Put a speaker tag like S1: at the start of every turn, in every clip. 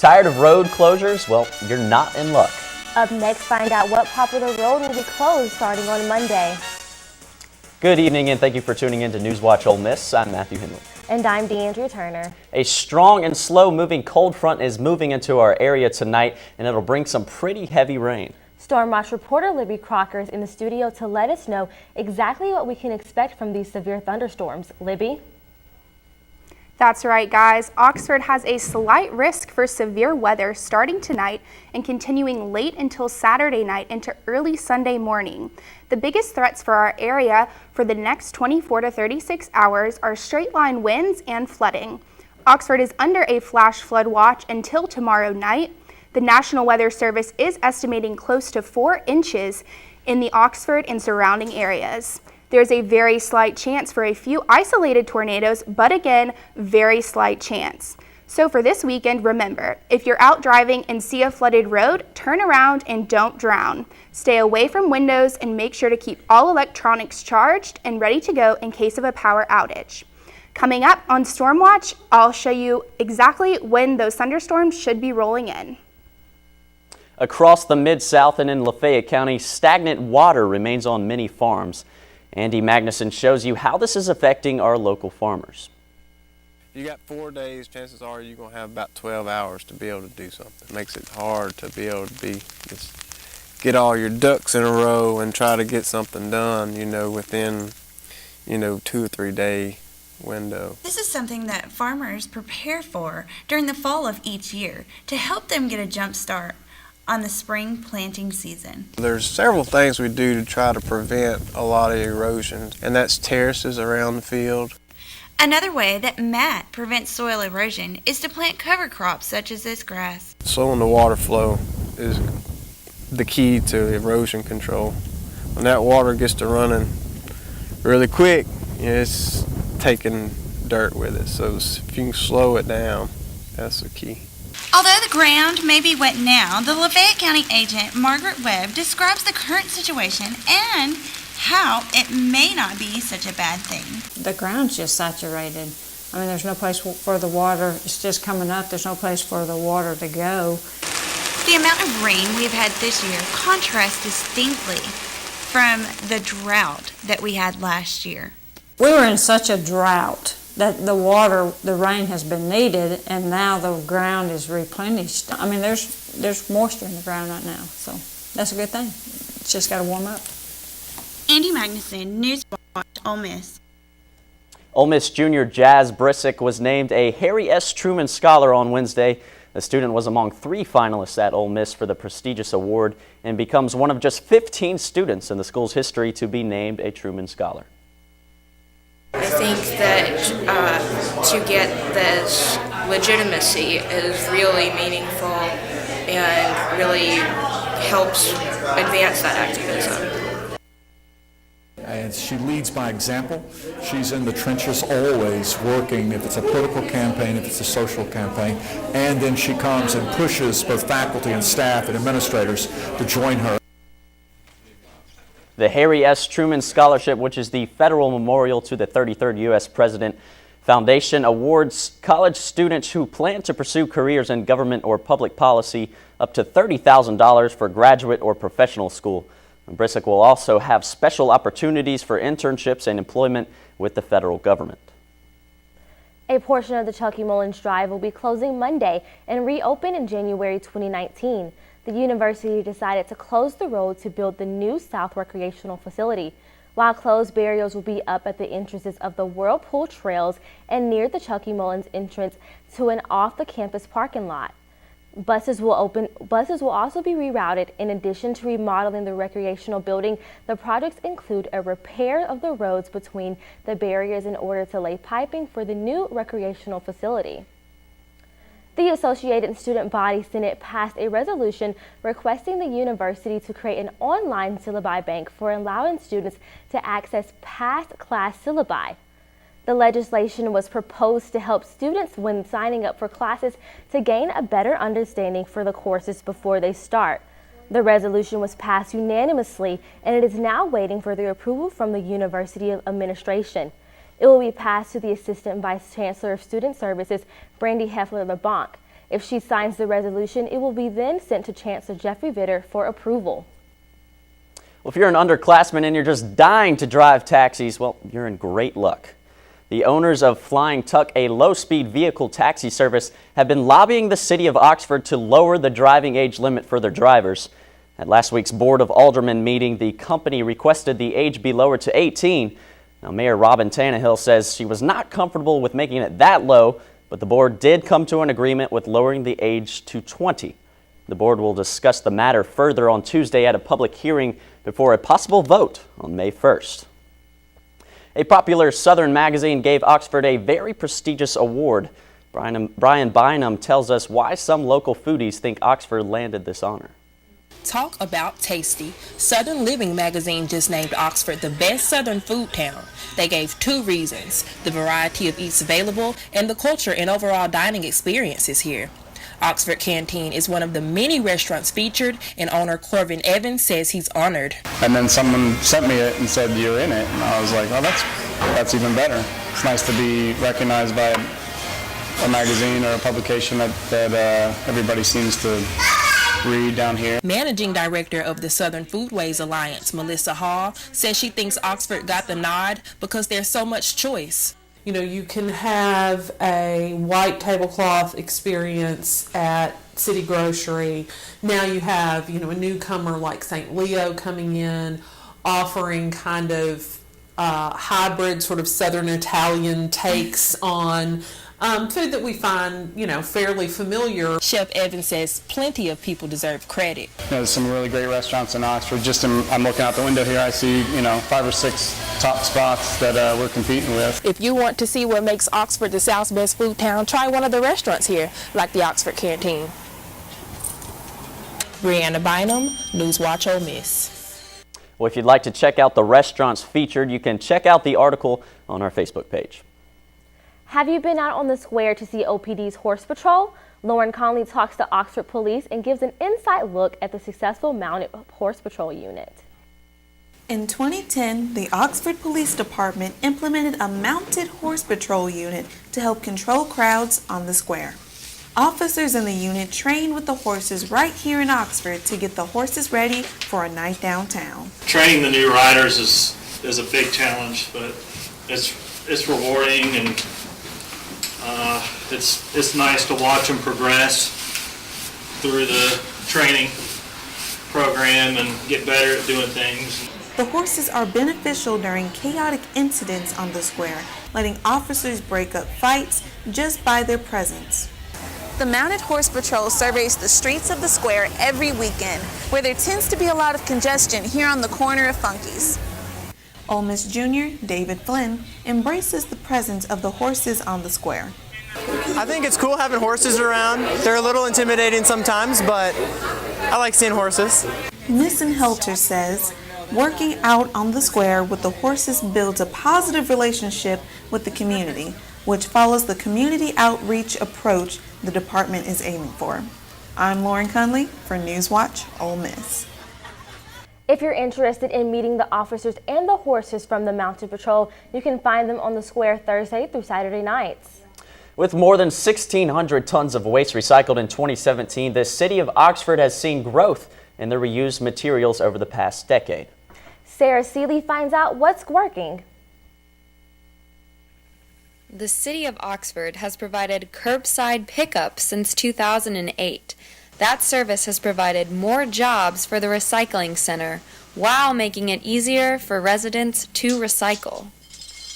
S1: Tired of road closures? Well, you're not in luck.
S2: Up next, find out what popular road will be closed starting on Monday.
S1: Good evening and thank you for tuning in to NewsWatch Ole Miss. I'm Matthew Henry.
S2: And I'm DeAndrea Turner.
S1: A strong and slow-moving cold front is moving into our area tonight, and it'll bring some pretty heavy rain.
S2: Storm Watch reporter Libby Crocker is in the studio to let us know exactly what we can expect from these severe thunderstorms. Libby?
S3: That's right, guys. Oxford has a slight risk for severe weather starting tonight and continuing late until Saturday night into early Sunday morning. The biggest threats for our area for the next 24 to 36 hours are straight-line winds and flooding. Oxford is under a flash flood watch until tomorrow night. The National Weather Service is estimating close to 4 inches in the Oxford and surrounding areas. There's a very slight chance for a few isolated tornadoes, but again, very slight chance. So for this weekend, remember, if you're out driving and see a flooded road, turn around and don't drown. Stay away from windows and make sure to keep all electronics charged and ready to go in case of a power outage. Coming up on Storm Watch, I'll show you exactly when those thunderstorms should be rolling in.
S1: Across the Mid-South and in Lafayette County, stagnant water remains on many farms. Andy Magnuson shows you how this is affecting our local farmers.
S4: You got 4 days, chances are you're going to have about 12 hours to be able to do something. It makes it hard to be able to just get all your ducks in a row and try to get something done, within, 2 or 3 day window.
S5: This is something that farmers prepare for during the fall of each year to help them get a jump start on the spring planting season.
S4: There's several things we do to try to prevent a lot of erosion, and that's terraces around the field.
S5: Another way that Matt prevents soil erosion is to plant cover crops such as this grass.
S4: Slowing the water flow is the key to erosion control. When that water gets to running really quick, it's taking dirt with it. So if you can slow it down, that's the key.
S5: Although the ground may be wet now, the Lafayette County agent, Margaret Webb, describes the current situation and how it may not be such a bad thing.
S6: The ground's just saturated. I mean, there's no place for the water. It's just coming up. There's no place for the water to go.
S5: The amount of rain we've had this year contrasts distinctly from the drought that we had last year.
S6: We were in such a drought that the rain has been needed, and now the ground is replenished. I mean, there's moisture in the ground right now, so that's a good thing. It's just got to warm up.
S5: Andy Magnuson, NewsWatch, Ole Miss.
S1: Ole Miss junior Jazz Brisick was named a Harry S. Truman Scholar on Wednesday. The student was among 3 finalists at Ole Miss for the prestigious award and becomes one of just 15 students in the school's history to be named a Truman Scholar.
S7: I think that to get this legitimacy is really meaningful and really helps advance that activism.
S8: And she leads by example. She's in the trenches always working, if it's a political campaign, if it's a social campaign, and then she comes and pushes both faculty and staff and administrators to join her.
S1: The Harry S. Truman Scholarship, which is the federal memorial to the 33rd U.S. President Foundation, awards college students who plan to pursue careers in government or public policy up to $30,000 for graduate or professional school. Brisick will also have special opportunities for internships and employment with the federal government.
S2: A portion of the Chucky Mullins Drive will be closing Monday and reopen in January 2019. The university decided to close the road to build the new South Recreational Facility. While closed, barriers will be up at the entrances of the Whirlpool Trails and near the Chucky Mullins entrance to an off-the-campus parking lot. Buses will also be rerouted. In addition to remodeling the recreational building, the projects include a repair of the roads between the barriers in order to lay piping for the new recreational facility. The Associated Student Body Senate passed a resolution requesting the university to create an online syllabi bank for allowing students to access past class syllabi. The legislation was proposed to help students when signing up for classes to gain a better understanding for the courses before they start. The resolution was passed unanimously, and it is now waiting for the approval from the University Administration. It will be passed to the Assistant Vice Chancellor of Student Services, Brandy Heffler-LeBlanc. If she signs the resolution, it will be then sent to Chancellor Jeffrey Vitter for approval.
S1: Well, if you're an underclassman and you're just dying to drive taxis, well, you're in great luck. The owners of Flying Tuck, a low-speed vehicle taxi service, have been lobbying the city of Oxford to lower the driving age limit for their drivers. At last week's Board of Aldermen meeting, the company requested the age be lowered to 18. Now, Mayor Robin Tannehill says she was not comfortable with making it that low, but the board did come to an agreement with lowering the age to 20. The board will discuss the matter further on Tuesday at a public hearing before a possible vote on May 1st. A popular Southern magazine gave Oxford a very prestigious award. Brian Bynum tells us why some local foodies think Oxford landed this honor.
S9: Talk about tasty. Southern Living magazine just named Oxford the best Southern food town. They gave 2 reasons: the variety of eats available and the culture and overall dining experiences here. Oxford Canteen is one of the many restaurants featured, and owner Corvin Evans says he's honored.
S10: And then someone sent me it and said, "You're in it." And I was like, "Oh, that's even better." It's nice to be recognized by a magazine or a publication that everybody seems to read down here.
S9: Managing Director of the Southern Foodways Alliance, Melissa Hall, says she thinks Oxford got the nod because there's so much choice.
S11: You know, you can have a white tablecloth experience at City Grocery. Now you have, you know, a newcomer like St. Leo coming in, offering kind of hybrid sort of Southern Italian takes on food that we find, you know, fairly familiar.
S9: Chef Evans says plenty of people deserve credit.
S10: You know, there's some really great restaurants in Oxford. I'm looking out the window here, I see, 5 or 6 top spots that we're competing with.
S9: If you want to see what makes Oxford the South's best food town, try one of the restaurants here, like the Oxford Canteen. Brianna Bynum, NewsWatch Ole Miss.
S1: Well, if you'd like to check out the restaurants featured, you can check out the article on our Facebook page.
S2: Have you been out on the square to see OPD's Horse Patrol? Lauren Conley talks to Oxford Police and gives an inside look at the successful mounted Horse Patrol unit.
S12: In 2010, the Oxford Police Department implemented a mounted horse patrol unit to help control crowds on the square. Officers in the unit train with the horses right here in Oxford to get the horses ready for a night downtown.
S13: Training the new riders is a big challenge, but it's rewarding, and it's nice to watch them progress through the training program and get better at doing things.
S12: The horses are beneficial during chaotic incidents on the square, letting officers break up fights just by their presence.
S3: The Mounted Horse Patrol surveys the streets of the square every weekend, where there tends to be a lot of congestion here on the corner of Funky's.
S12: Ole Miss Junior David Flynn embraces the presence of the horses on the square.
S14: I think it's cool having horses around. They're a little intimidating sometimes, but I like seeing horses.
S12: Nissen Helter says, working out on the square with the horses builds a positive relationship with the community, which follows the community outreach approach the department is aiming for. I'm Lauren Conley for NewsWatch Ole Miss.
S2: If you're interested in meeting the officers and the horses from the Mounted Patrol, you can find them on the square Thursday through Saturday nights.
S1: With more than 1,600 tons of waste recycled in 2017, the city of Oxford has seen growth in the reused materials over the past decade.
S2: Sarah Seeley finds out what's working.
S15: The City of Oxford has provided curbside pickup since 2008. That service has provided more jobs for the recycling center while making it easier for residents to recycle.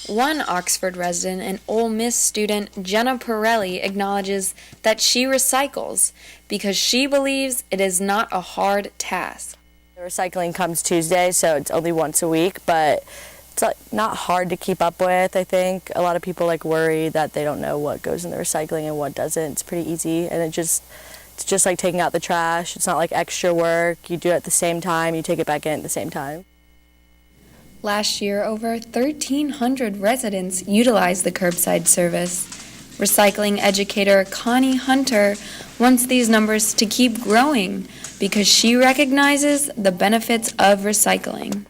S15: One Oxford resident and Ole Miss student, Jenna Pirelli, acknowledges that she recycles because she believes it is not a hard task.
S16: The recycling comes Tuesday, so it's only once a week, but it's not hard to keep up with, I think. A lot of people worry that they don't know what goes in the recycling and what doesn't. It's pretty easy, and it's just like taking out the trash. It's not like extra work. You do it at the same time, you take it back in at the same time.
S15: Last year, over 1,300 residents utilized the curbside service. Recycling educator Connie Hunter wants these numbers to keep growing because she recognizes the benefits of recycling.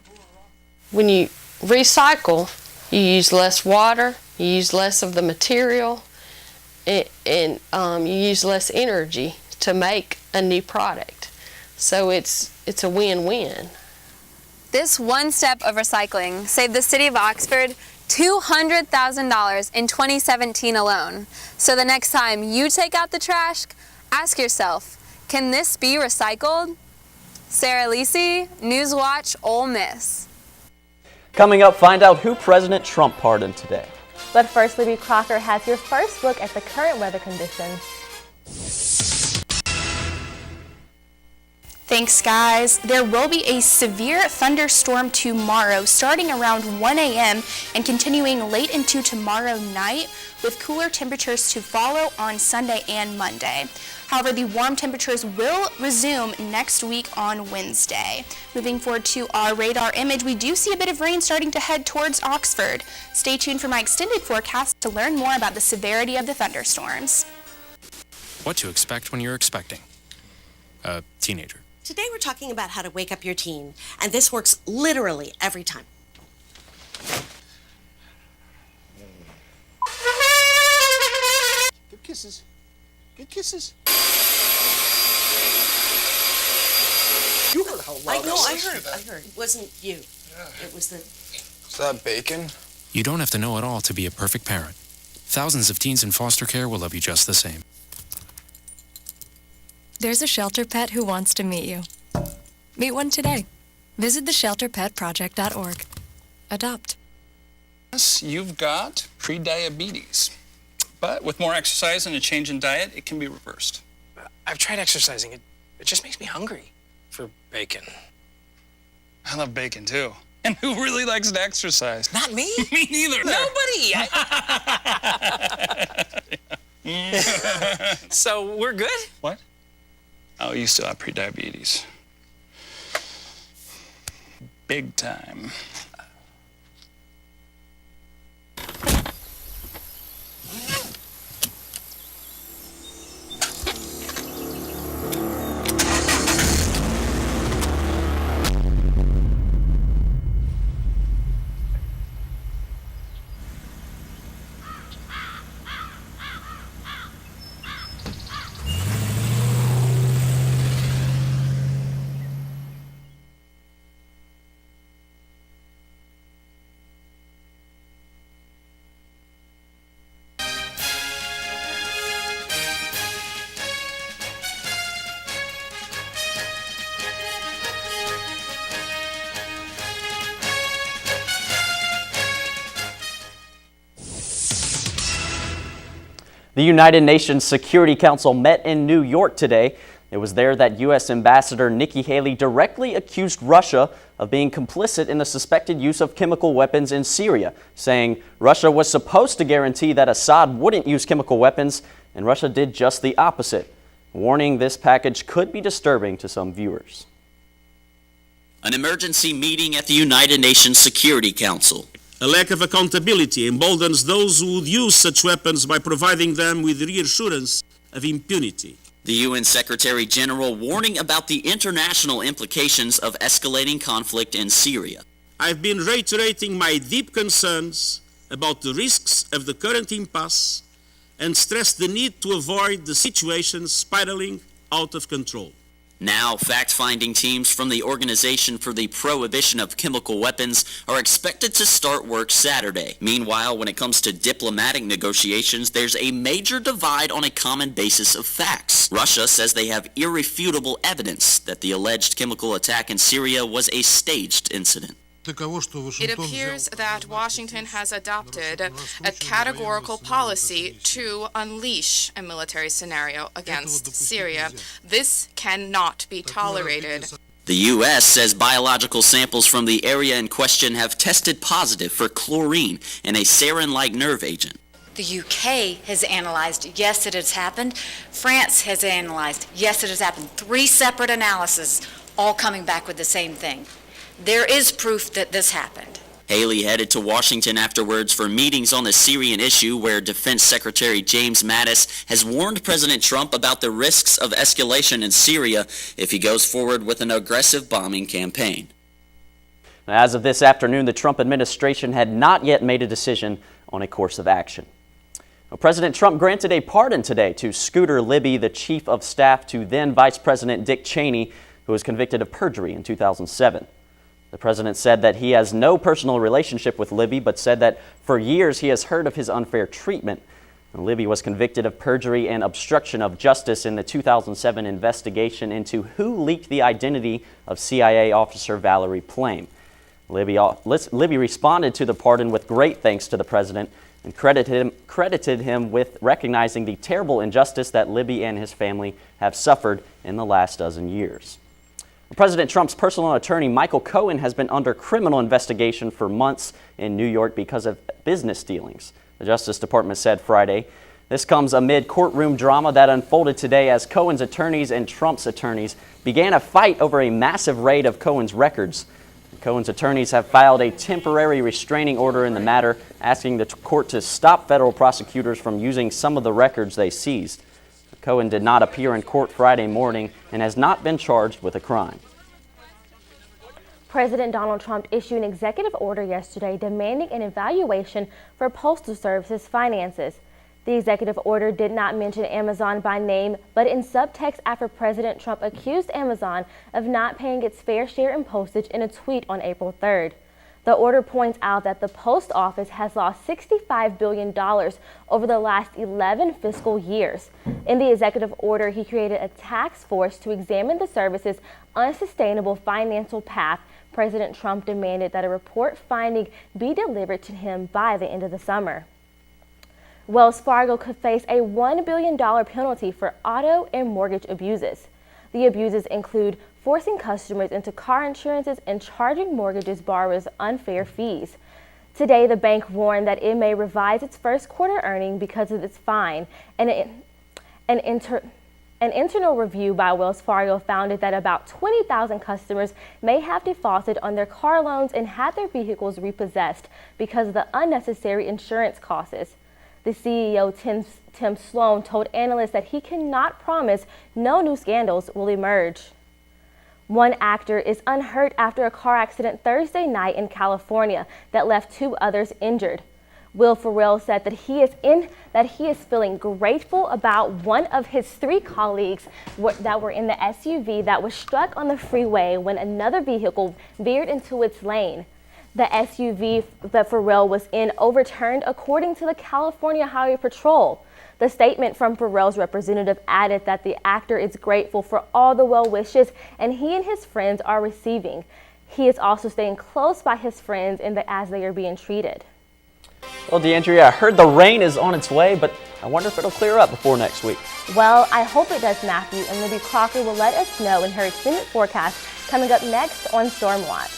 S17: When you recycle, you use less water, you use less of the material, and you use less energy to make a new product. So it's a win-win.
S15: This one step of recycling saved the city of Oxford $200,000 in 2017 alone. So the next time you take out the trash, ask yourself, can this be recycled? Sarah Lisi, NewsWatch, Ole Miss.
S1: Coming up, find out who President Trump pardoned today.
S2: But first, Libby Crocker has your first look at the current weather conditions.
S3: Thanks, guys. There will be a severe thunderstorm tomorrow, starting around 1 a.m. and continuing late into tomorrow night, with cooler temperatures to follow on Sunday and Monday. However, the warm temperatures will resume next week on Wednesday. Moving forward to our radar image, we do see a bit of rain starting to head towards Oxford. Stay tuned for my extended forecast to learn more about the severity of the thunderstorms.
S18: What to expect when you're expecting a teenager.
S19: Today we're talking about how to wake up your teen, and this works literally every time.
S20: Good kisses. Good kisses. You heard how loud
S19: I know, I
S20: was.
S19: heard. It wasn't you. It was the...
S18: Is that bacon? You don't have to know it all to be a perfect parent. Thousands of teens in foster care will love you just the same.
S21: There's a shelter pet who wants to meet you. Meet one today. Visit theshelterpetproject.org. Adopt.
S22: Yes, you've got pre-diabetes. But with more exercise and a change in diet, it can be reversed.
S23: I've tried exercising. It just makes me hungry for bacon.
S22: I love bacon, too. And who really likes to exercise?
S23: Not me.
S22: Me neither.
S23: Nobody. So we're good?
S22: What? Oh, you still have pre-diabetes. Big time.
S1: The United Nations Security Council met in New York today. It was there that U.S. Ambassador Nikki Haley directly accused Russia of being complicit in the suspected use of chemical weapons in Syria, saying Russia was supposed to guarantee that Assad wouldn't use chemical weapons, and Russia did just the opposite, warning this package could be disturbing to some viewers.
S24: An emergency meeting at the United Nations Security Council.
S25: A lack of accountability emboldens those who would use such weapons by providing them with reassurance of impunity.
S24: The UN Secretary General warning about the international implications of escalating conflict in Syria.
S25: I've been reiterating my deep concerns about the risks of the current impasse and stressed the need to avoid the situation spiraling out of control.
S24: Now, fact-finding teams from the Organization for the Prohibition of Chemical Weapons are expected to start work Saturday. Meanwhile, when it comes to diplomatic negotiations, there's a major divide on a common basis of facts. Russia says they have irrefutable evidence that the alleged chemical attack in Syria was a staged incident.
S26: It appears that Washington has adopted a categorical policy to unleash a military scenario against Syria. This cannot be tolerated.
S24: The U.S. says biological samples from the area in question have tested positive for chlorine and a sarin-like nerve agent.
S27: The UK has analyzed, yes, it has happened. France has analyzed, yes, it has happened. 3 separate analyses, all coming back with the same thing. There is proof that this happened.
S24: Haley headed to Washington afterwards for meetings on the Syrian issue, where Defense Secretary James Mattis has warned President Trump about the risks of escalation in Syria if he goes forward with an aggressive bombing campaign.
S1: As of this afternoon, the Trump administration had not yet made a decision on a course of action. Well, President Trump granted a pardon today to Scooter Libby, the chief of staff to then Vice President Dick Cheney, who was convicted of perjury in 2007. The president said that he has no personal relationship with Libby, but said that for years he has heard of his unfair treatment. Libby was convicted of perjury and obstruction of justice in the 2007 investigation into who leaked the identity of CIA officer Valerie Plame. Libby responded to the pardon with great thanks to the president and credited him with recognizing the terrible injustice that Libby and his family have suffered in the last dozen years. President Trump's personal attorney, Michael Cohen, has been under criminal investigation for months in New York because of business dealings, the Justice Department said Friday. This comes amid courtroom drama that unfolded today as Cohen's attorneys and Trump's attorneys began a fight over a massive raid of Cohen's records. Cohen's attorneys have filed a temporary restraining order in the matter, asking the court to stop federal prosecutors from using some of the records they seized. Cohen did not appear in court Friday morning and has not been charged with a crime.
S2: President Donald Trump issued an executive order yesterday demanding an evaluation for Postal Service's finances. The executive order did not mention Amazon by name, but in subtext after President Trump accused Amazon of not paying its fair share in postage in a tweet on April 3rd. The order points out that the post office has lost $65 billion over the last 11 fiscal years. In the executive order, he created a task force to examine the service's unsustainable financial path. President Trump demanded that a report finding be delivered to him by the end of the summer. Wells Fargo could face a $1 billion penalty for auto and mortgage abuses. The abuses include forcing customers into car insurances and charging mortgages borrowers unfair fees. Today, the bank warned that it may revise its first quarter earnings because of its fine. An internal review by Wells Fargo found that about 20,000 customers may have defaulted on their car loans and had their vehicles repossessed because of the unnecessary insurance costs. The CEO, Tim Sloan, told analysts that he cannot promise no new scandals will emerge. One actor is unhurt after a car accident Thursday night in California that left 2 others injured. Will Ferrell said that he is feeling grateful about one of his 3 colleagues that were in the SUV that was struck on the freeway when another vehicle veered into its lane. The SUV that Ferrell was in overturned, according to the California Highway Patrol. The statement from Ferrell's representative added that the actor is grateful for all the well wishes and he and his friends are receiving. He is also staying close by his friends as they are being treated.
S1: Well, DeAndrea, I heard the rain is on its way, but I wonder if it'll clear up before next week.
S2: Well, I hope it does, Matthew, and Libby Crocker will let us know in her extended forecast coming up next on Storm Watch.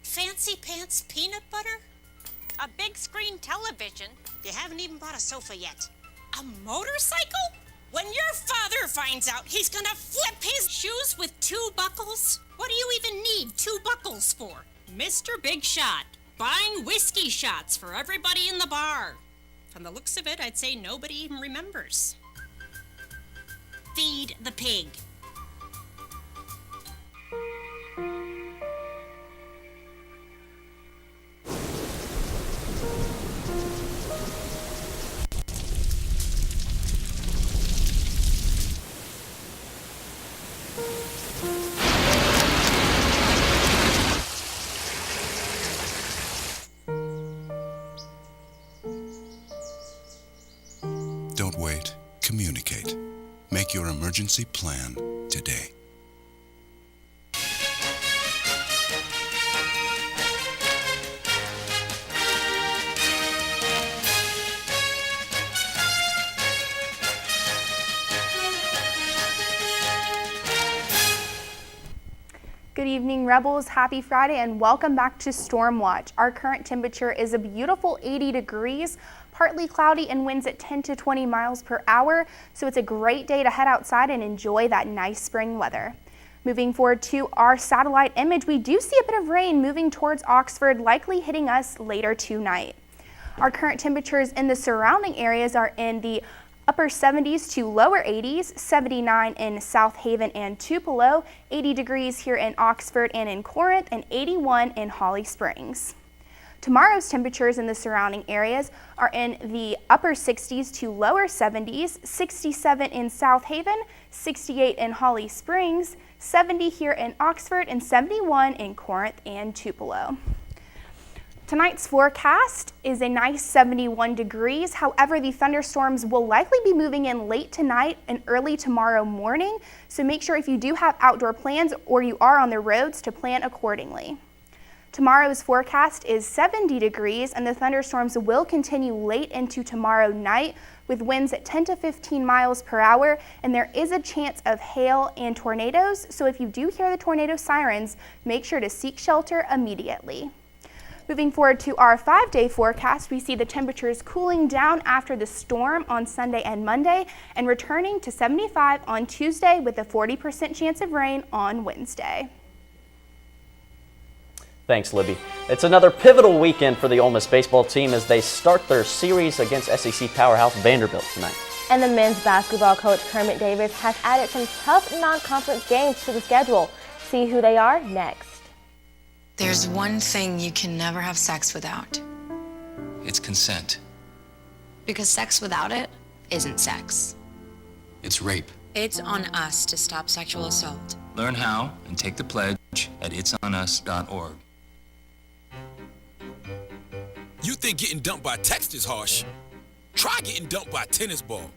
S19: Fancy pants peanut butter? A big screen television? You haven't even bought a sofa yet. A motorcycle? When your father finds out, he's gonna flip his shoes with 2 buckles? What do you even need 2 buckles for? Mr. Big Shot, buying whiskey shots for everybody in the bar. From the looks of it, I'd say nobody even remembers. Feed the pig.
S4: Relocate. Make your emergency plan today.
S3: Good evening, Rebels. Happy Friday and welcome back to Storm Watch. Our current temperature is a beautiful 80 degrees, partly cloudy and winds at 10 to 20 miles per hour. So it's a great day to head outside and enjoy that nice spring weather. Moving forward to our satellite image, we do see a bit of rain moving towards Oxford, likely hitting us later tonight. Our current temperatures in the surrounding areas are in the upper 70s to lower 80s, 79 in South Haven and Tupelo, 80 degrees here in Oxford and in Corinth, and 81 in Holly Springs. Tomorrow's temperatures in the surrounding areas are in the upper 60s to lower 70s, 67 in South Haven, 68 in Holly Springs, 70 here in Oxford, and 71 in Corinth and Tupelo. Tonight's forecast is a nice 71 degrees. However, the thunderstorms will likely be moving in late tonight and early tomorrow morning. So make sure if you do have outdoor plans or you are on the roads to plan accordingly. Tomorrow's forecast is 70 degrees and the thunderstorms will continue late into tomorrow night with winds at 10 to 15 miles per hour, and there is a chance of hail and tornadoes. So if you do hear the tornado sirens, make sure to seek shelter immediately. Moving forward to our 5-day forecast, we see the temperatures cooling down after the storm on Sunday and Monday and returning to 75 on Tuesday with a 40% chance of rain on Wednesday.
S1: Thanks, Libby. It's another pivotal weekend for the Ole Miss baseball team as they start their series against SEC powerhouse Vanderbilt tonight.
S2: And the men's basketball coach Kermit Davis has added some tough non-conference games to the schedule. See who they are next.
S5: There's one thing you can never have sex without.
S6: It's consent.
S5: Because sex without it isn't sex.
S6: It's rape.
S5: It's on us to stop sexual assault.
S6: Learn how and take the pledge at itsonus.org.
S7: You think getting dumped by text is harsh? Try getting dumped by a tennis ball.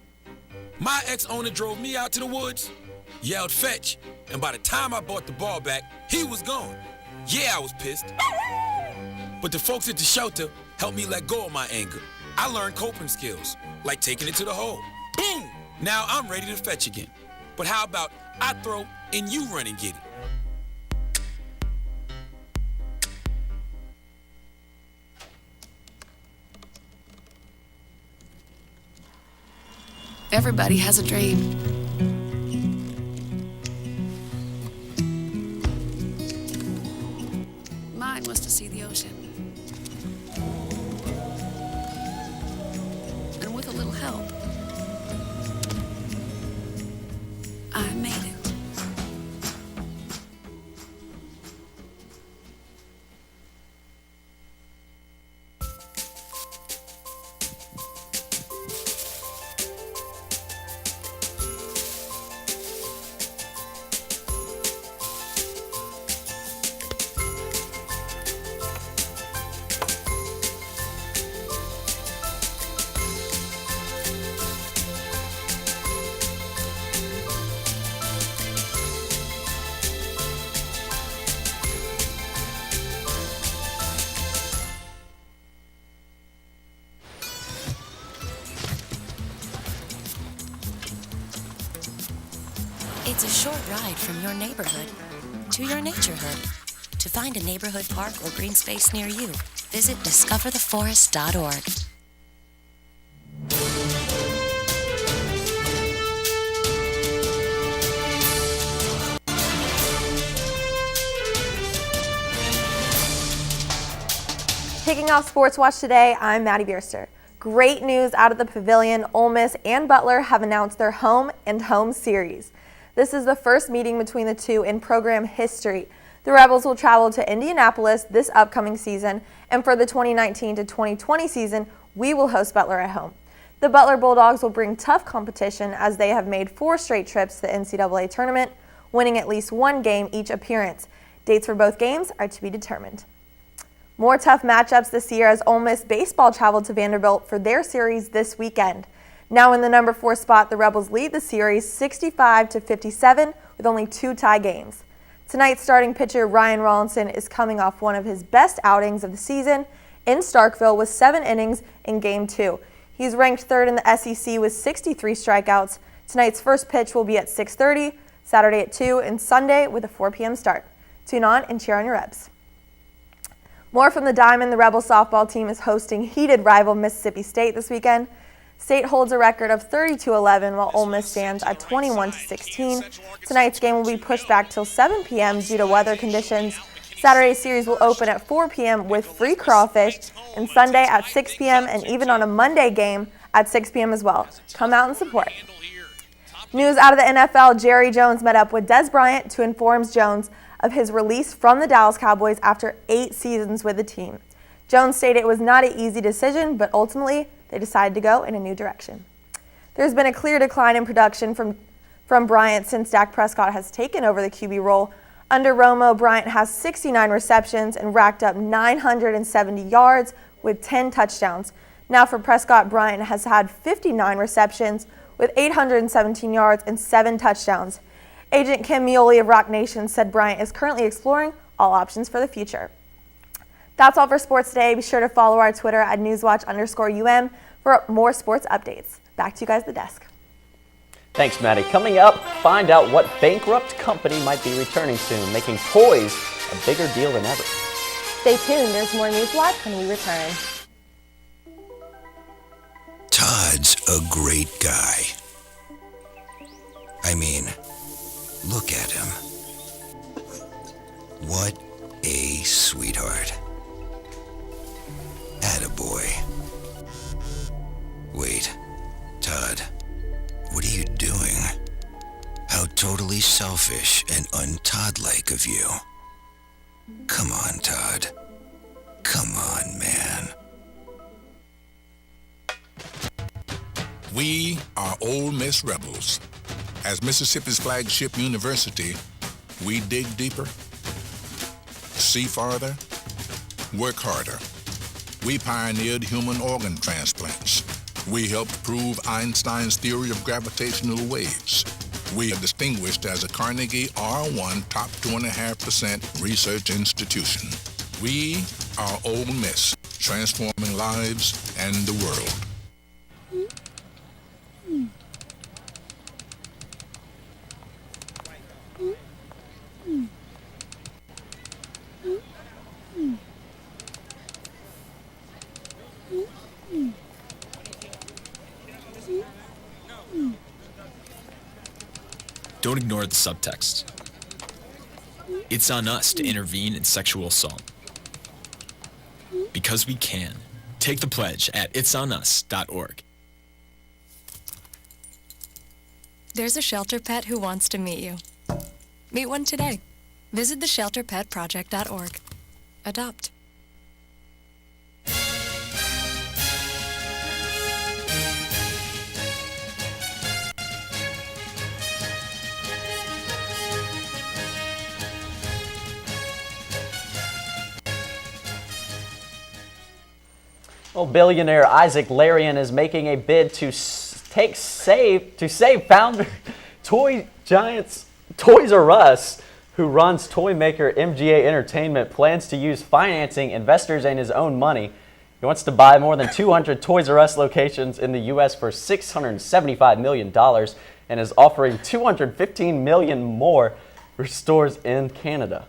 S7: My ex-owner drove me out to the woods, yelled fetch, and by the time I bought the ball back, he was gone. Yeah, I was pissed. But the folks at the shelter helped me let go of my anger. I learned coping skills, like taking it to the hole. Boom! Now I'm ready to fetch again. But how about I throw and you run and get it?
S21: Everybody has a dream. Mine was to see the ocean. And with a little help, I made it.
S8: It's a short ride from your neighborhood to your naturehood. To find a neighborhood park or green space near you, visit discovertheforest.org.
S10: Kicking off Sports Watch today, I'm Maddie Bierster. Great news out of the Pavilion. Ole Miss and Butler have announced their home and home series. This is the first meeting between the two in program history. The Rebels will travel to Indianapolis this upcoming season, and for the 2019 to 2020 season, we will host Butler at home. The Butler Bulldogs will bring tough competition as they have made 4 straight trips to the NCAA tournament, winning at least 1 game each appearance. Dates for both games are to be determined. More tough matchups this year as Ole Miss baseball traveled to Vanderbilt for their series this weekend. Now in the number 4 spot, the Rebels lead the series 65-57 with only 2 tie games. Tonight's starting pitcher Ryan Rawlinson is coming off one of his best outings of the season in Starkville with 7 innings in Game 2. He's ranked 3rd in the SEC with 63 strikeouts. Tonight's first pitch will be at 6:30, Saturday at 2, and Sunday with a 4 p.m. start. Tune on and cheer on your Rebs. More from the Diamond. The Rebel softball team is hosting heated rival Mississippi State this weekend. State holds a record of 32-11 while Ole Miss stands at 21-16. Tonight's game will be pushed back till 7 p.m. due to weather conditions. Saturday's series will open at 4 p.m. with free crawfish, and Sunday at 6 p.m. and even on a Monday game at 6 p.m. as well. Come out and support. News out of the NFL, Jerry Jones met up with Des Bryant to inform Jones of his release from the Dallas Cowboys after 8 seasons with the team. Jones stated it was not an easy decision, but ultimately they decided to go in a new direction. There's been a clear decline in production from Bryant since Dak Prescott has taken over the QB role. Under Romo, Bryant has 69 receptions and racked up 970 yards with 10 touchdowns. Now for Prescott, Bryant has had 59 receptions with 817 yards and 7 touchdowns. Agent Kim Meoli of Rock Nation said Bryant is currently exploring all options for the future. That's all for sports today. Be sure to follow our Twitter at NewsWatch_UM for more sports updates. Back to you guys at the desk.
S1: Thanks, Maddie. Coming up, find out what bankrupt company might be returning soon, making toys a bigger deal than ever.
S2: Stay tuned. There's more NewsWatch when we return.
S4: Todd's a great guy. I mean, look at him. What a sweetheart. Attaboy. Wait, Todd, what are you doing? How totally selfish and un-Todd-like of you. Come on, Todd. Come on, man.
S9: We are Ole Miss Rebels. As Mississippi's flagship university, we dig deeper, see farther, work harder. We pioneered human organ transplants. We helped prove Einstein's theory of gravitational waves. We are distinguished as a Carnegie R1 top 2.5% research institution. We are Ole Miss, transforming lives and the world.
S11: Don't ignore the subtext. It's on us to intervene in sexual assault. Because we can. Take the pledge at itsonus.org.
S21: There's a shelter pet who wants to meet you. Meet one today. Visit theshelterpetproject.org. Adopt.
S1: Well, billionaire Isaac Larian is making a bid to save founder toy giants Toys R Us, who runs toy maker MGA Entertainment, plans to use financing, investors, and his own money. He wants to buy more than 200 Toys R Us locations in the U.S. for $675 million and is offering $215 million more for stores in Canada.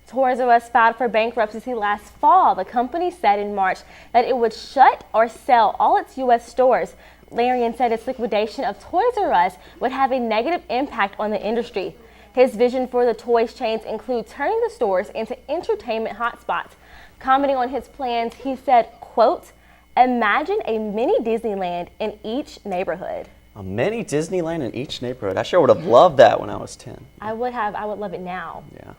S2: Toys R Us filed for bankruptcy last fall. The company said in March that it would shut or sell all its U.S. stores. Larian said its liquidation of Toys R Us would have a negative impact on the industry. His vision for the toys chains includes turning the stores into entertainment hotspots. Commenting on his plans, he said, quote, "Imagine a mini Disneyland in each neighborhood."
S1: A mini Disneyland in each neighborhood. I sure would have loved that when I was 10.
S2: I would love it now.
S1: Yeah.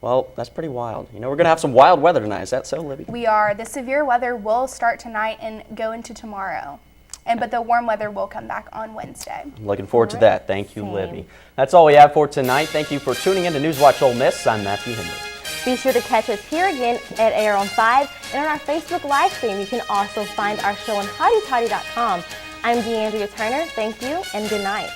S1: Well, that's pretty wild. You know, we're going to have some wild weather tonight. Is that so, Libby?
S3: We are. The severe weather will start tonight and go into tomorrow. But the warm weather will come back on Wednesday.
S1: I'm looking forward to that. Thank you, Libby. That's all we have for tonight. Thank you for tuning in to NewsWatch Ole Miss. I'm Matthew Henry.
S2: Be sure to catch us here again at Air on 5 and on our Facebook live stream. You can also find our show on HottyToddy.com. I'm DeAndrea Turner. Thank you and good night.